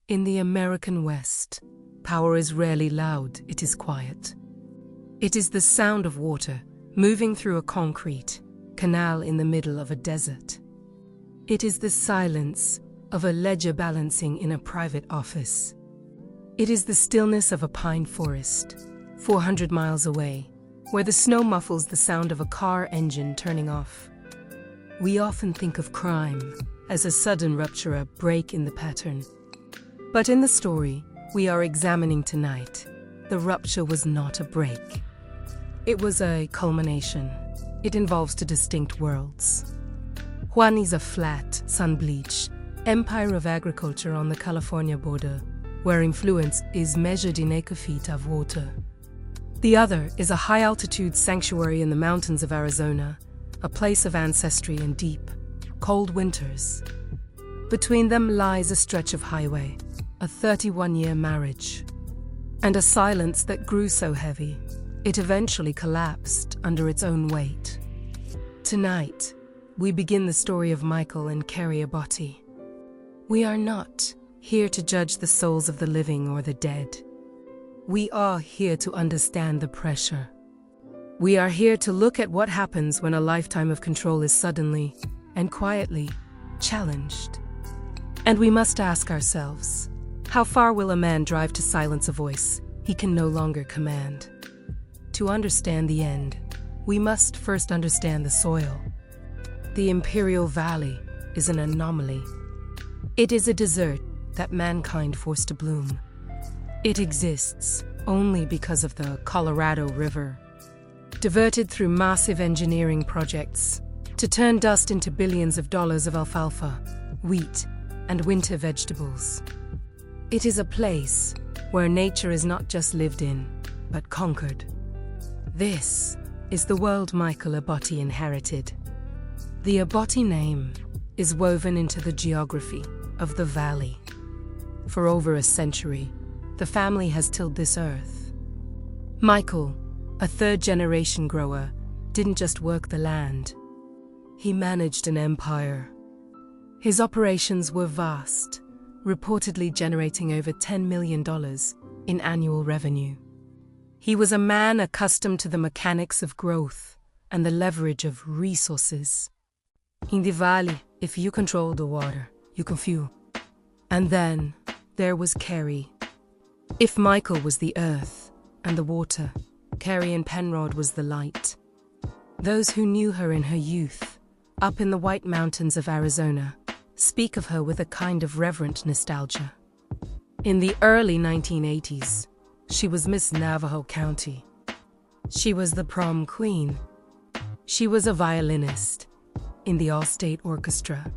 In the American West, power is rarely loud, it is quiet. It is the sound of water moving through a concrete canal in the middle of a desert. It is the silence of a ledger balancing in a private office. It is the stillness of a pine forest, 400 miles away, where the snow muffles the sound of a car engine turning off. We often think of crime as a sudden rupture, a break in the pattern. But in the story we are examining tonight, the rupture was not a break. It was a culmination. It involves two distinct worlds. One is a flat, sun-bleached empire of agriculture on the California border, where influence is measured in acre-feet of water. The other is a high-altitude sanctuary in the mountains of Arizona, a place of ancestry and deep, cold winters. Between them lies a stretch of highway, a 31-year marriage, and a silence that grew so heavy, it eventually collapsed under its own weight. Tonight, we begin the story of Michael and Carrie Abotti. We are not here to judge the souls of the living or the dead. We are here to understand the pressure. We are here to look at what happens when a lifetime of control is suddenly and quietly challenged. And we must ask ourselves, how far will a man drive to silence a voice he can no longer command? To understand the end, we must first understand the soil. The Imperial Valley is an anomaly. It is a desert that mankind forced to bloom. It exists only because of the Colorado River, diverted through massive engineering projects to turn dust into billions of dollars of alfalfa, wheat, and winter vegetables. It is a place where nature is not just lived in, but conquered. This is the world Michael Abotti inherited. The Abotti name is woven into the geography of the valley. For over a century, the family has tilled this earth. Michael, a third-generation grower, didn't just work the land. He managed an empire. His operations were vast, reportedly generating over $10 million in annual revenue. He was a man accustomed to the mechanics of growth and the leverage of resources. In the valley, if you control the water, you can fuel. And then there was Carrie. If Michael was the earth and the water, Carrie and Penrod was the light. Those who knew her in her youth, up in the White Mountains of Arizona, speak of her with a kind of reverent nostalgia. In the early 1980s, she was Miss Navajo County. She was the prom queen. She was a violinist in the all-state orchestra.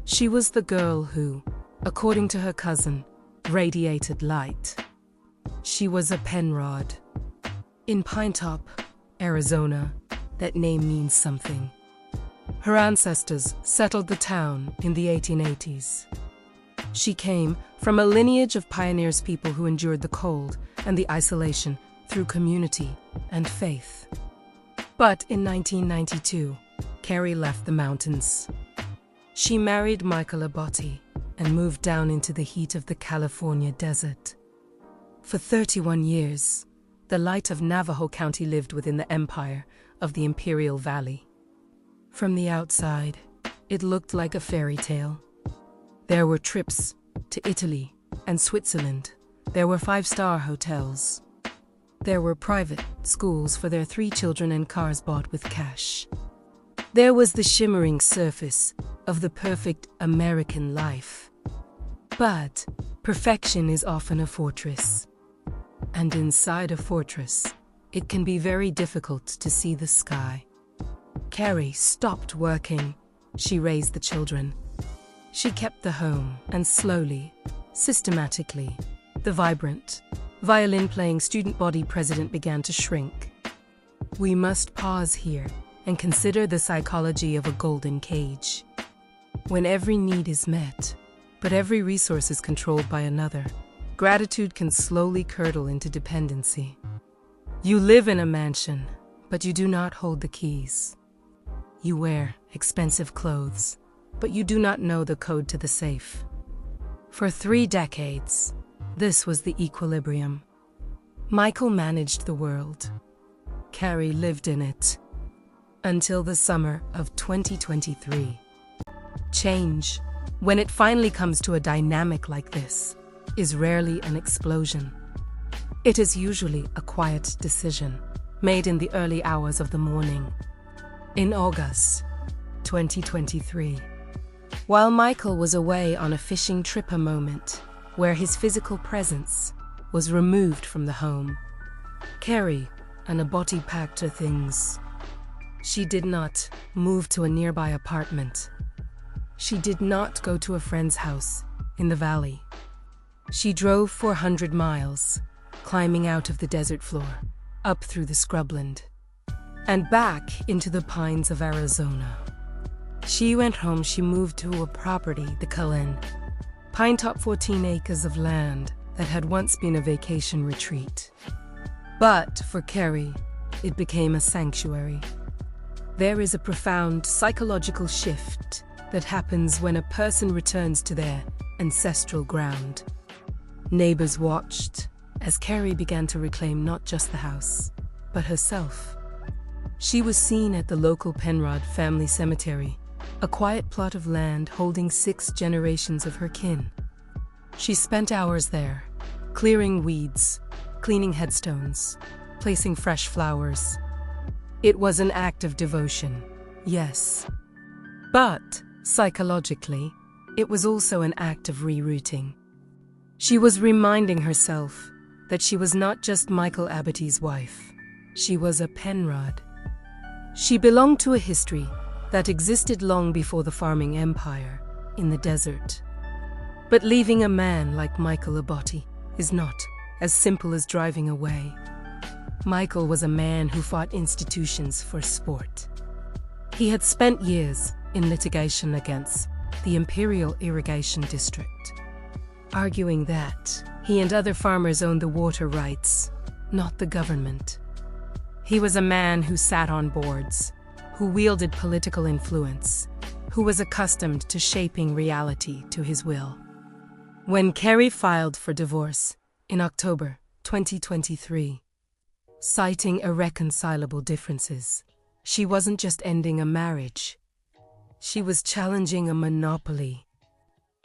She was the girl who, according to her cousin, radiated light. She was a Penrod. In Pinetop, Arizona, that name means something. Her ancestors settled the town in the 1880s. She came from a lineage of pioneers, people who endured the cold and the isolation through community and faith. But in 1992, Carrie left the mountains. She married Michael Abotti and moved down into the heat of the California desert. For 31 years, the light of Navajo County lived within the empire of the Imperial Valley. From the outside, it looked like a fairy tale. There were trips to Italy and Switzerland. There were 5-star hotels. There were private schools for their 3 children and cars bought with cash. There was the shimmering surface of the perfect American life. But perfection is often a fortress. And inside a fortress, it can be very difficult to see the sky. Carrie stopped working. She raised the children. She kept the home, and slowly, systematically, the vibrant, violin-playing student body president began to shrink. We must pause here and consider the psychology of a golden cage. When every need is met, but every resource is controlled by another, gratitude can slowly curdle into dependency. You live in a mansion, but you do not hold the keys. You wear expensive clothes, but you do not know the code to the safe. For 3 decades, this was the equilibrium. Michael managed the world. Carrie lived in it. Until the summer of 2023. Change, when it finally comes to a dynamic like this, is rarely an explosion. It is usually a quiet decision, made in the early hours of the morning. In August 2023, while Michael was away on a fishing trip, a moment where his physical presence was removed from the home, Carrie and Abotti packed her things. She did not move to a nearby apartment. She did not go to a friend's house in the valley. She drove 400 miles, climbing out of the desert floor, up through the scrubland, and back into the pines of Arizona. She went home. She moved to a property, the Collision, Pinetop, 14 acres of land that had once been a vacation retreat. But for Carrie, it became a sanctuary. There is a profound psychological shift that happens when a person returns to their ancestral ground. Neighbors watched as Carrie began to reclaim not just the house, but herself. She was seen at the local Penrod family cemetery, a quiet plot of land holding 6 generations of her kin. She spent hours there, clearing weeds, cleaning headstones, placing fresh flowers. It was an act of devotion, yes. But, psychologically, it was also an act of rerouting. She was reminding herself that she was not just Michael Abatti's wife. She was a Penrod. She belonged to a history that existed long before the farming empire in the desert. But leaving a man like Michael Abotti is not as simple as driving away. Michael was a man who fought institutions for sport. He had spent years in litigation against the Imperial Irrigation District, arguing that he and other farmers owned the water rights, not the government. He was a man who sat on boards, who wielded political influence, who was accustomed to shaping reality to his will. When Carrie filed for divorce in October 2023, citing irreconcilable differences, she wasn't just ending a marriage. She was challenging a monopoly.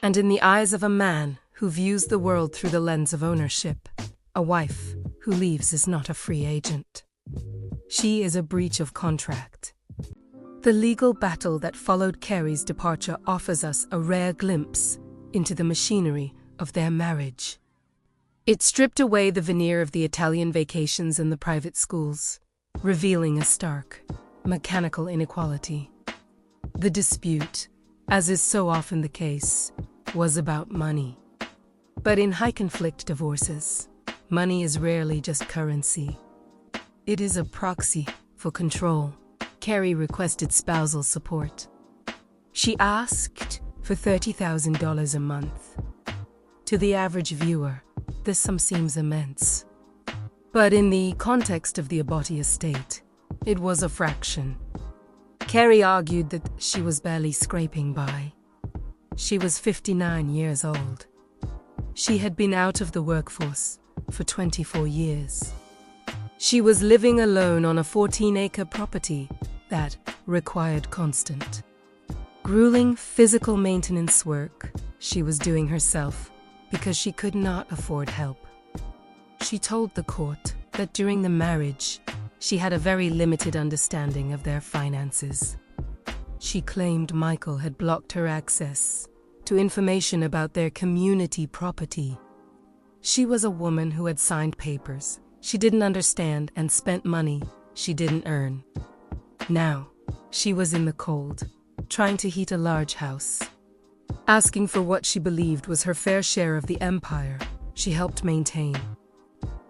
And in the eyes of a man who views the world through the lens of ownership, a wife who leaves is not a free agent. She is a breach of contract. The legal battle that followed Carrie's departure offers us a rare glimpse into the machinery of their marriage. It stripped away the veneer of the Italian vacations and the private schools, revealing a stark, mechanical inequality. The dispute, as is so often the case, was about money. But in high-conflict divorces, money is rarely just currency. It is a proxy for control. Carrie requested spousal support. She asked for $30,000 a month. To the average viewer, this sum seems immense. But in the context of the Abotti estate, it was a fraction. Carrie argued that she was barely scraping by. She was 59 years old. She had been out of the workforce for 24 years. She was living alone on a 14-acre property that required constant, grueling physical maintenance work she was doing herself because she could not afford help. She told the court that during the marriage, she had a very limited understanding of their finances. She claimed Michael had blocked her access to information about their community property. She was a woman who had signed papers she didn't understand and spent money she didn't earn. Now, she was in the cold, trying to heat a large house, asking for what she believed was her fair share of the empire she helped maintain.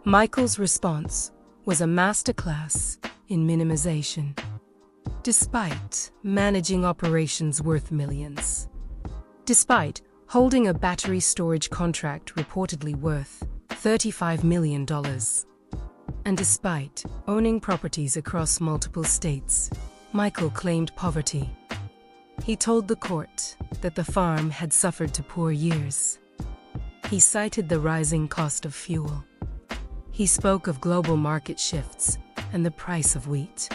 Michael's response was a masterclass in minimization. Despite managing operations worth millions, despite holding a battery storage contract reportedly worth $35 million, and despite owning properties across multiple states, Michael claimed poverty. He told the court that the farm had suffered to poor years, He cited the rising cost of fuel. He spoke of global market shifts and the price of wheat.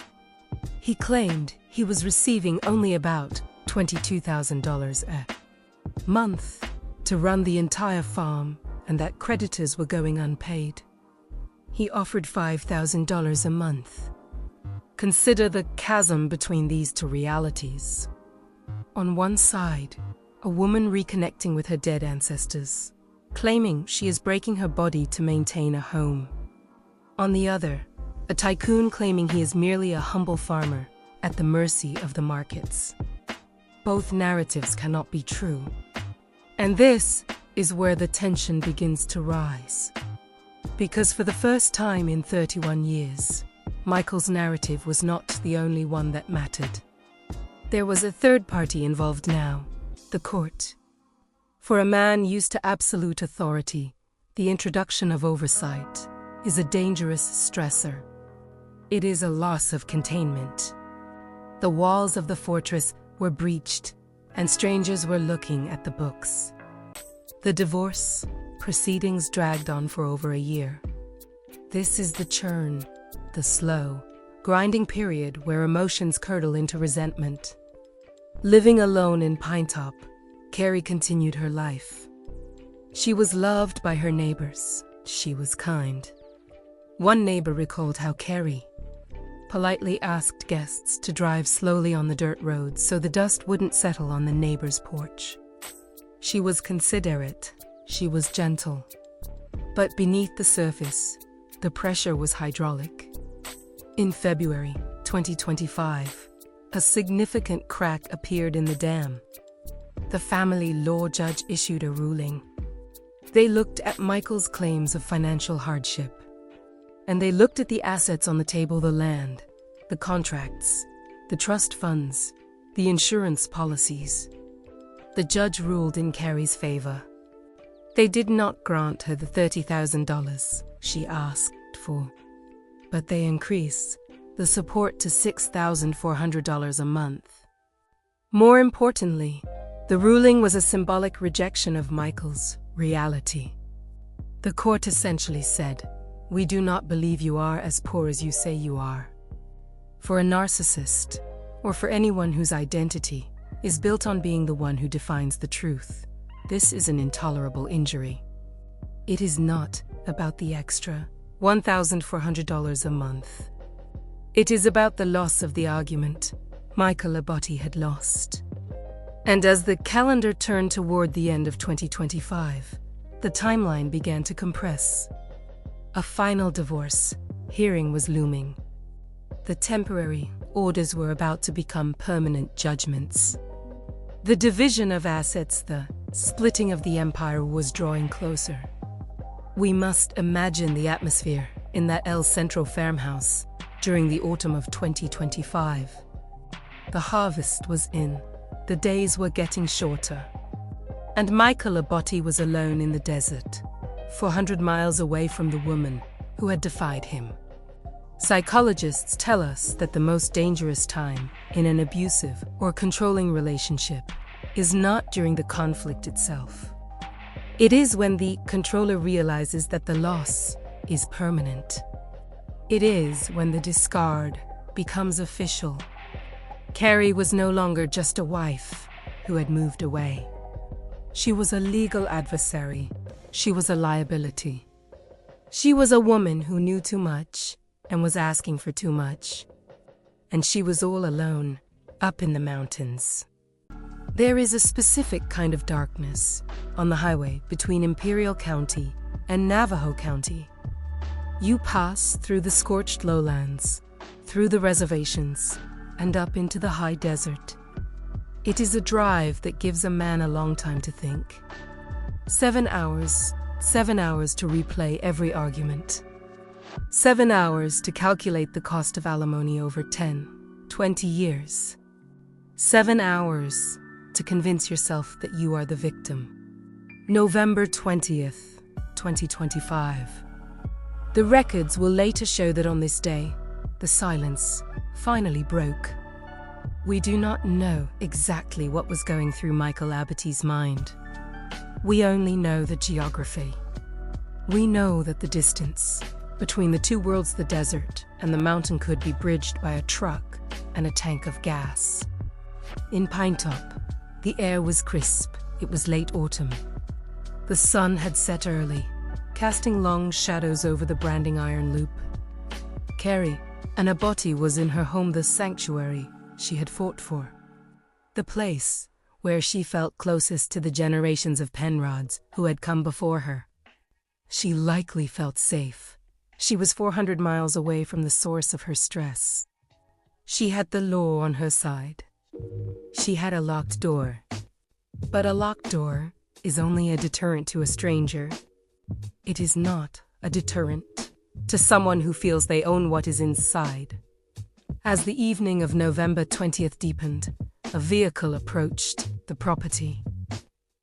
He claimed he was receiving only about $22,000 a month to run the entire farm and that creditors were going unpaid. He offered $5,000 a month. Consider the chasm between these two realities. On one side, a woman reconnecting with her dead ancestors, claiming she is breaking her body to maintain a home. On the other, a tycoon claiming he is merely a humble farmer at the mercy of the markets. Both narratives cannot be true. And this is where the tension begins to rise. Because for the first time in 31 years, Michael's narrative was not the only one that mattered. There was a third party involved now, the court. For a man used to absolute authority, the introduction of oversight is a dangerous stressor. It is a loss of containment. The walls of the fortress were breached, and strangers were looking at the books. The divorce proceedings dragged on for over a year. This is the churn, the slow, grinding period where emotions curdle into resentment. Living alone in Pinetop, Carrie continued her life. She was loved by her neighbors. She was kind. One neighbor recalled how Carrie politely asked guests to drive slowly on the dirt roads so the dust wouldn't settle on the neighbor's porch. She was considerate. She was gentle. But beneath the surface, the pressure was hydraulic. In February 2025, a significant crack appeared in the dam. The family law judge issued a ruling. They looked at Michael's claims of financial hardship. And they looked at the assets on the table, the land, the contracts, the trust funds, the insurance policies. The judge ruled in Carrie's favor. They did not grant her the $30,000 she asked for, but they increased the support to $6,400 a month. More importantly, the ruling was a symbolic rejection of Michael's reality. The court essentially said, "We do not believe you are as poor as you say you are." For a narcissist, or for anyone whose identity is built on being the one who defines the truth, this is an intolerable injury. It is not about the extra $1,400 a month. It is about the loss of the argument Michael Abotti had lost. And as the calendar turned toward the end of 2025, the timeline began to compress. A final divorce hearing was looming. The temporary orders were about to become permanent judgments. The division of assets, the splitting of the empire, was drawing closer. We must imagine the atmosphere in that Ancestral farmhouse during the autumn of 2025. The harvest was in. The days were getting shorter. And Michael Abotti was alone in the desert, 400 miles away from the woman who had defied him. Psychologists tell us that the most dangerous time in an abusive or controlling relationship is not during the conflict itself. It is when the controller realizes that the loss is permanent. It is when the discard becomes official. Carrie was no longer just a wife who had moved away. She was a legal adversary. She was a liability. She was a woman who knew too much and was asking for too much. And she was all alone, up in the mountains. There is a specific kind of darkness on the highway between Imperial County and Navajo County. You pass through the scorched lowlands, through the reservations, and up into the high desert. It is a drive that gives a man a long time to think. 7 hours to replay every argument. 7 hours to calculate the cost of alimony over 10, 20 years. 7 hours to convince yourself that you are the victim. November 20th, 2025. The records will later show that on this day, the silence finally broke. We do not know exactly what was going through Michael Abatti's mind. We only know the geography. We know that the distance between the two worlds, the desert and the mountain, could be bridged by a truck and a tank of gas. In Pinetop, the air was crisp. It was late autumn. The sun had set early, casting long shadows over the branding iron loop. Carrie, an Abotti, was in her home, the sanctuary she had fought for. The place where she felt closest to the generations of Penrods who had come before her. She likely felt safe. She was 400 miles away from the source of her stress. She had the law on her side. She had a locked door. But a locked door is only a deterrent to a stranger. It is not a deterrent to someone who feels they own what is inside. As the evening of November 20th deepened, a vehicle approached the property.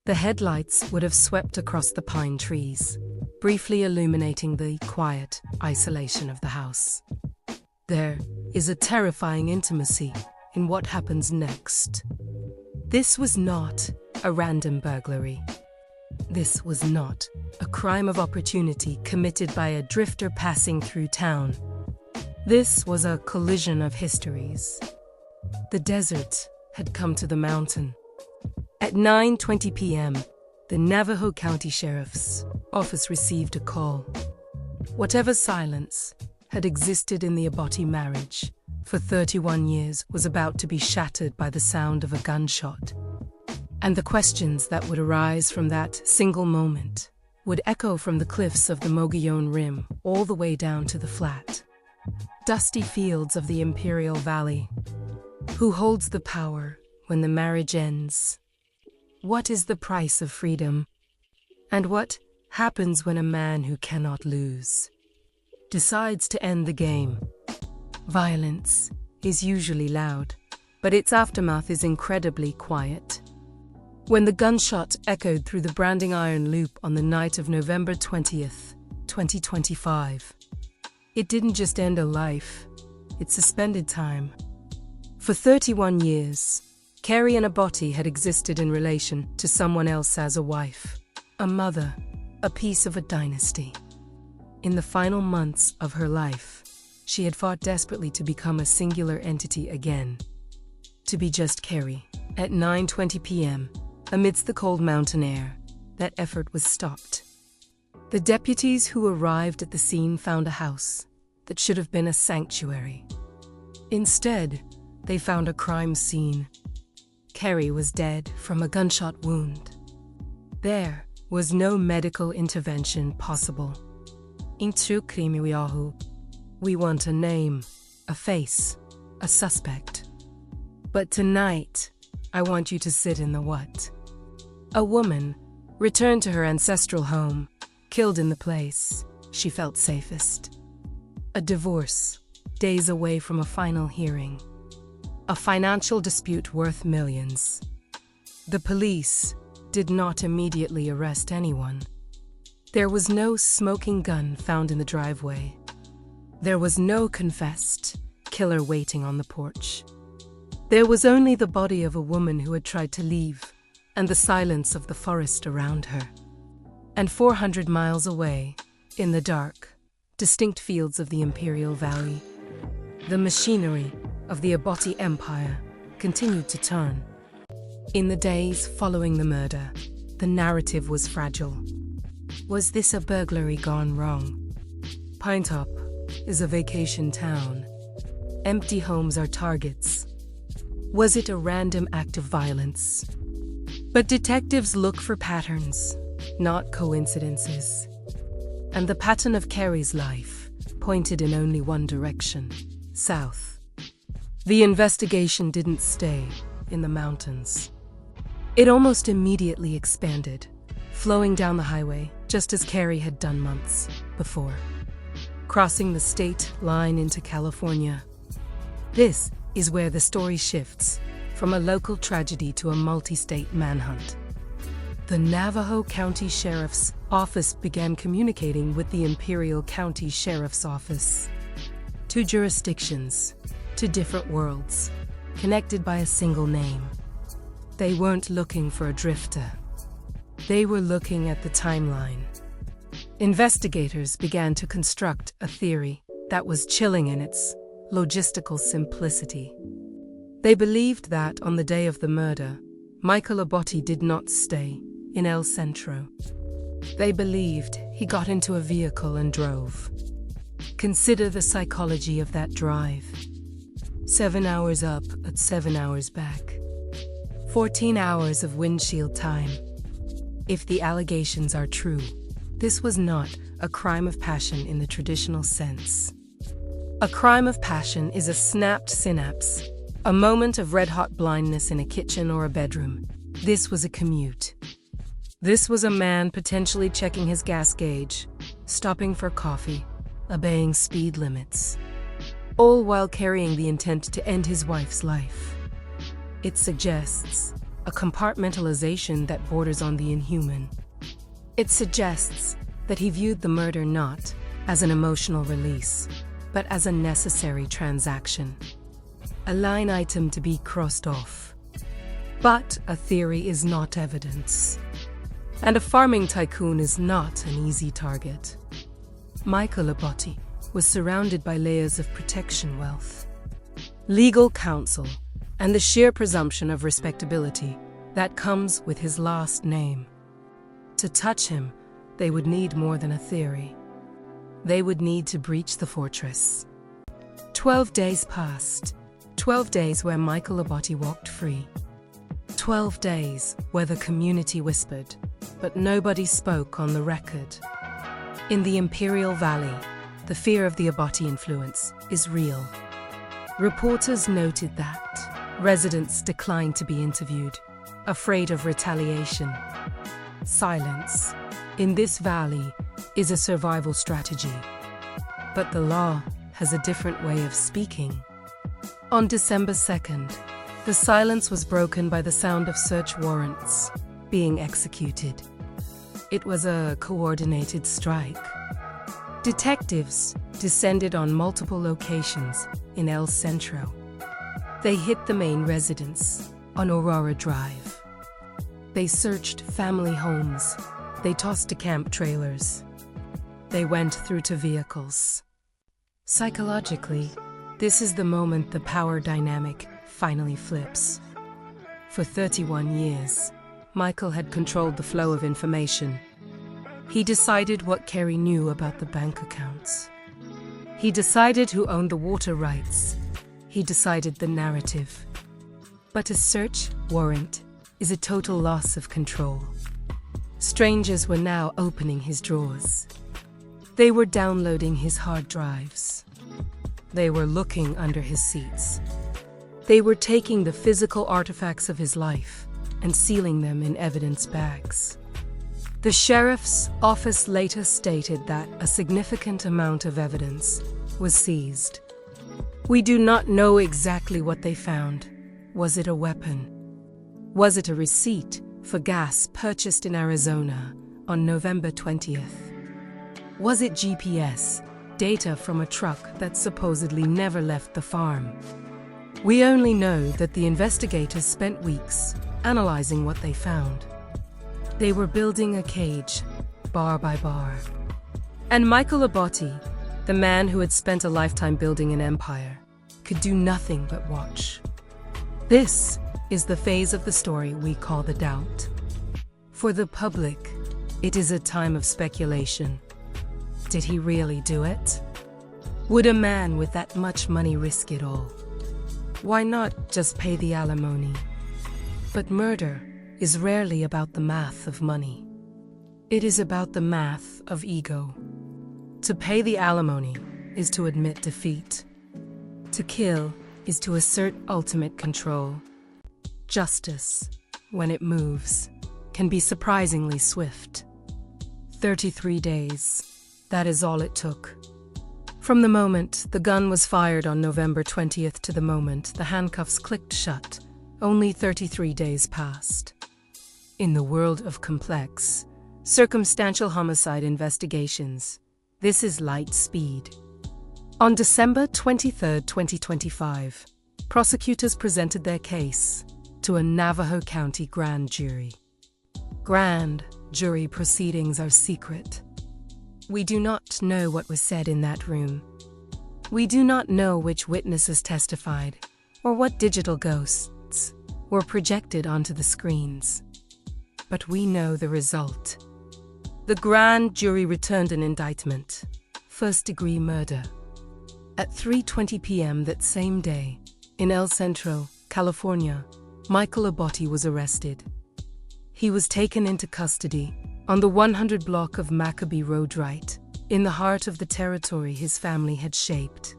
The headlights would have swept across the pine trees, briefly illuminating the quiet isolation of the house. There is a terrifying intimacy in what happens next. This was not a random burglary. This was not a crime of opportunity committed by a drifter passing through town. This was a collision of histories. The desert had come to the mountain. At 9:20 p.m., the Navajo County Sheriff's Office received a call. Whatever silence had existed in the Abotti marriage for 31 years was about to be shattered by the sound of a gunshot. And the questions that would arise from that single moment would echo from the cliffs of the Mogollon Rim all the way down to the flat, dusty fields of the Imperial Valley. Who holds the power when the marriage ends? What is the price of freedom? And what happens when a man who cannot lose decides to end the game? Violence is usually loud, but its aftermath is incredibly quiet. When the gunshot echoed through the branding iron loop on the night of November 20th, 2025, it didn't just end a life, it suspended time. For 31 years, Carrie and Abotti had existed in relation to someone else as a wife, a mother, a piece of a dynasty. In the final months of her life, she had fought desperately to become a singular entity again. To be just Carrie. At 9:20 p.m., amidst the cold mountain air, that effort was stopped. The deputies who arrived at the scene found a house that should have been a sanctuary. Instead, they found a crime scene. Carrie was dead from a gunshot wound. There was no medical intervention possible. We want a name, a face, a suspect. But tonight, I want you to sit in the what? A woman returned to her ancestral home, killed in the place she felt safest. A divorce, days away from a final hearing. A financial dispute worth millions. The police did not immediately arrest anyone. There was no smoking gun found in the driveway. There was no confessed killer waiting on the porch. There was only the body of a woman who had tried to leave, and the silence of the forest around her. And 400 miles away, in the dark, distinct fields of the Imperial Valley, the machinery of the Abotti Empire continued to turn. In the days following the murder, the narrative was fragile. Was this a burglary gone wrong? Pinetop is a vacation town. Empty homes are targets. Was it a random act of violence? But detectives look for patterns, not coincidences. And the pattern of Carrie's life pointed in only one direction, south. The investigation didn't stay in the mountains. It almost immediately expanded, flowing down the highway just as Carrie had done months before, crossing the state line into California. This is where the story shifts from a local tragedy to a multi-state manhunt. The Navajo County Sheriff's Office began communicating with the Imperial County Sheriff's Office. Two jurisdictions, two different worlds, connected by a single name. They weren't looking for a drifter. They were looking at the timeline. Investigators began to construct a theory that was chilling in its logistical simplicity. They believed that on the day of the murder, Michael Abotti did not stay in El Centro. They believed he got into a vehicle and drove. Consider the psychology of that drive. 7 hours up at 7 hours back. 14 hours of windshield time. If the allegations are true, this was not a crime of passion in the traditional sense. A crime of passion is a snapped synapse, a moment of red-hot blindness in a kitchen or a bedroom. This was a commute. This was a man potentially checking his gas gauge, stopping for coffee, obeying speed limits, all while carrying the intent to end his wife's life. It suggests a compartmentalization that borders on the inhuman. It suggests that he viewed the murder not as an emotional release, but as a necessary transaction. A line item to be crossed off. But a theory is not evidence. And a farming tycoon is not an easy target. Michael Abotti was surrounded by layers of protection wealth, legal counsel, and the sheer presumption of respectability that comes with his last name. To touch him, they would need more than a theory. They would need to breach the fortress. 12 days passed. 12 days where Michael Abotti walked free. 12 days where the community whispered, but nobody spoke on the record. In the Imperial Valley, the fear of the Abotti influence is real. Reporters noted that residents declined to be interviewed, afraid of retaliation. Silence, in this valley, is a survival strategy. But the law has a different way of speaking. On December 2nd, the silence was broken by the sound of search warrants being executed. It was a coordinated strike. Detectives descended on multiple locations in El Centro. They hit the main residence on Aurora Drive. They searched family homes. They tossed to camp trailers. They went through to vehicles. Psychologically, this is the moment the power dynamic finally flips. For 31 years, Michael had controlled the flow of information. He decided what Carrie knew about the bank accounts. He decided who owned the water rights. He decided the narrative. But a search warrant is a total loss of control. Strangers were now opening his drawers. They were downloading his hard drives. They were looking under his seats. They were taking the physical artifacts of his life and sealing them in evidence bags. The sheriff's office later stated that a significant amount of evidence was seized. We do not know exactly what they found. Was it a weapon? Was it a receipt for gas purchased in Arizona on November 20th? Was it GPS data from a truck that supposedly never left the farm? We only know that the investigators spent weeks analyzing what they found. They were building a cage, bar by bar. And Michael Abotti, the man who had spent a lifetime building an empire, could do nothing but watch. This is the phase of the story we call the doubt. For the public, it is a time of speculation. Did he really do it? Would a man with that much money risk it all? Why not just pay the alimony? But murder is rarely about the math of money. It is about the math of ego. To pay the alimony is to admit defeat. To kill is to assert ultimate control. Justice, when it moves, can be surprisingly swift. 33 days. That is all it took. From the moment the gun was fired on November 20th to the moment the handcuffs clicked shut, only 33 days passed. In the world of complex, circumstantial homicide investigations, this is light speed. On December 23, 2025, prosecutors presented their case to a Navajo County grand jury. Grand jury proceedings are secret. We do not know what was said in that room. We do not know which witnesses testified or what digital ghosts were projected onto the screens. But we know the result. The grand jury returned an indictment, first-degree murder. At 3:20 p.m. that same day, in Ancestral, California, Michael Abotti was arrested. He was taken into custody on the 100 block of Maccabee Road right, in the heart of the territory his family had shaped.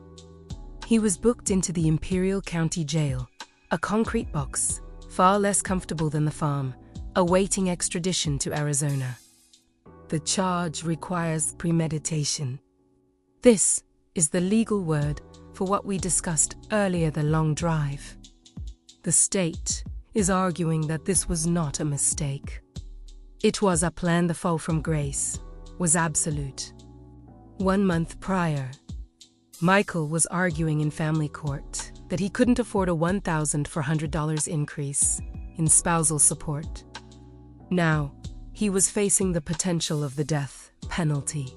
He was booked into the Imperial County Jail, a concrete box, far less comfortable than the farm, awaiting extradition to Arizona. The charge requires premeditation. This is the legal word for what we discussed earlier, the long drive. The state is arguing that this was not a mistake. It was a plan. The fall from grace was absolute. 1 month prior, Michael was arguing in family court that he couldn't afford a $1,400 increase in spousal support. Now, he was facing the potential of the death penalty.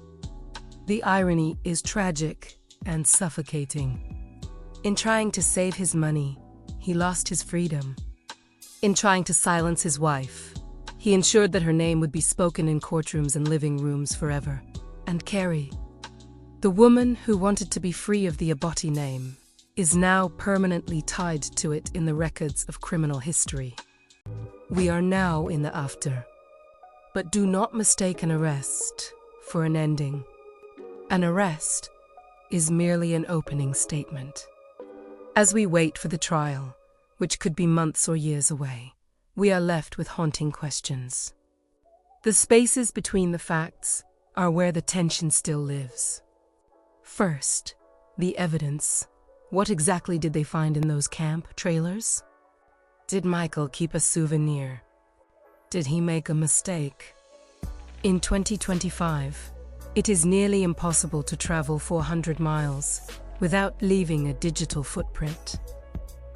The irony is tragic and suffocating. In trying to save his money, he lost his freedom. In trying to silence his wife, he ensured that her name would be spoken in courtrooms and living rooms forever. And Carrie, the woman who wanted to be free of the Abotti name, is now permanently tied to it in the records of criminal history. We are now in the after. But do not mistake an arrest for an ending. An arrest is merely an opening statement. As we wait for the trial, which could be months or years away, we are left with haunting questions. The spaces between the facts are where the tension still lives. First, the evidence. What exactly did they find in those camp trailers? Did Michael keep a souvenir? Did he make a mistake? In 2025, it is nearly impossible to travel 400 miles without leaving a digital footprint.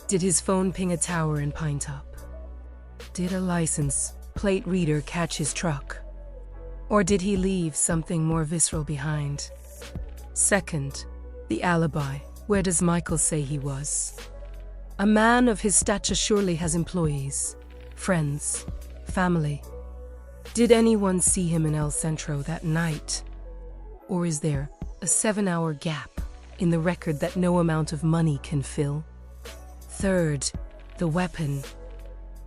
Did his phone ping a tower in Pinetop? Did a license plate reader catch his truck? Or did he leave something more visceral behind? Second, the alibi. Where does Michael say he was? A man of his stature surely has employees, friends, family. Did anyone see him in El Centro that night? Or is there a 7-hour gap in the record that no amount of money can fill? Third, the weapon.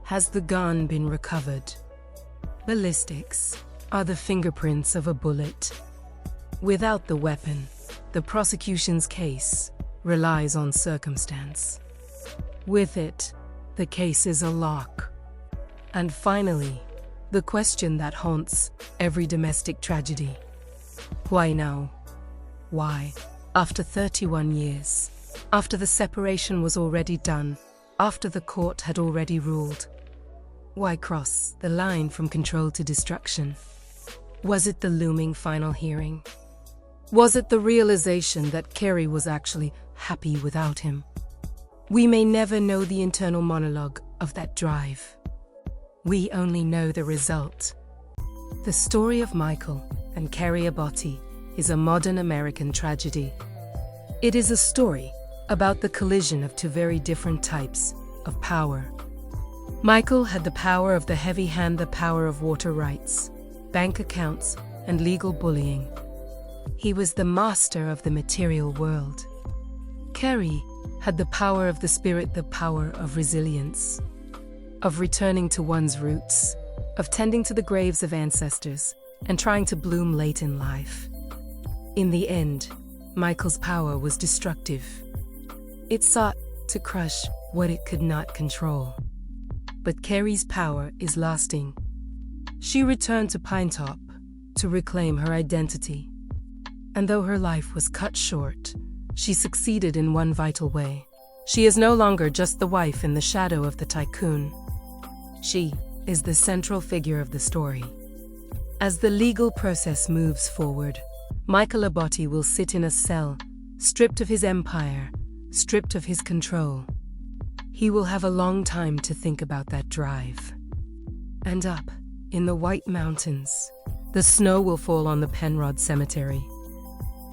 Has the gun been recovered? Ballistics are the fingerprints of a bullet. Without the weapon, the prosecution's case relies on circumstance. With it, the case is a lock. And finally, the question that haunts every domestic tragedy. Why now? Why? After 31 years, after the separation was already done, after the court had already ruled, why cross the line from control to destruction? Was it the looming final hearing? Was it the realization that Carrie was actually happy without him? We may never know the internal monologue of that drive. We only know the result. The story of Michael and Carrie Abotti is a modern American tragedy. It is a story about the collision of two very different types of power. Michael had the power of the heavy hand, the power of water rights, bank accounts, and legal bullying. He was the master of the material world. Carrie had the power of the spirit, the power of resilience, of returning to one's roots, of tending to the graves of ancestors, and trying to bloom late in life. In the end, Michael's power was destructive. It sought to crush what it could not control. But Carrie's power is lasting. She returned to Pinetop to reclaim her identity. And though her life was cut short, she succeeded in one vital way. She is no longer just the wife in the shadow of the Tycoon. She is the central figure of the story. As the legal process moves forward, Michael Abotti will sit in a cell, stripped of his empire, stripped of his control. He will have a long time to think about that drive. And up In the White Mountains, the snow will fall on the Penrod Cemetery.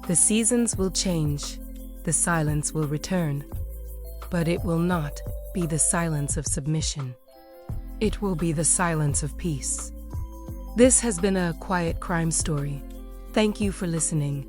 The seasons will change, the silence will return, but it will not be the silence of submission. It will be the silence of peace. This has been a quiet crime story. Thank you for listening.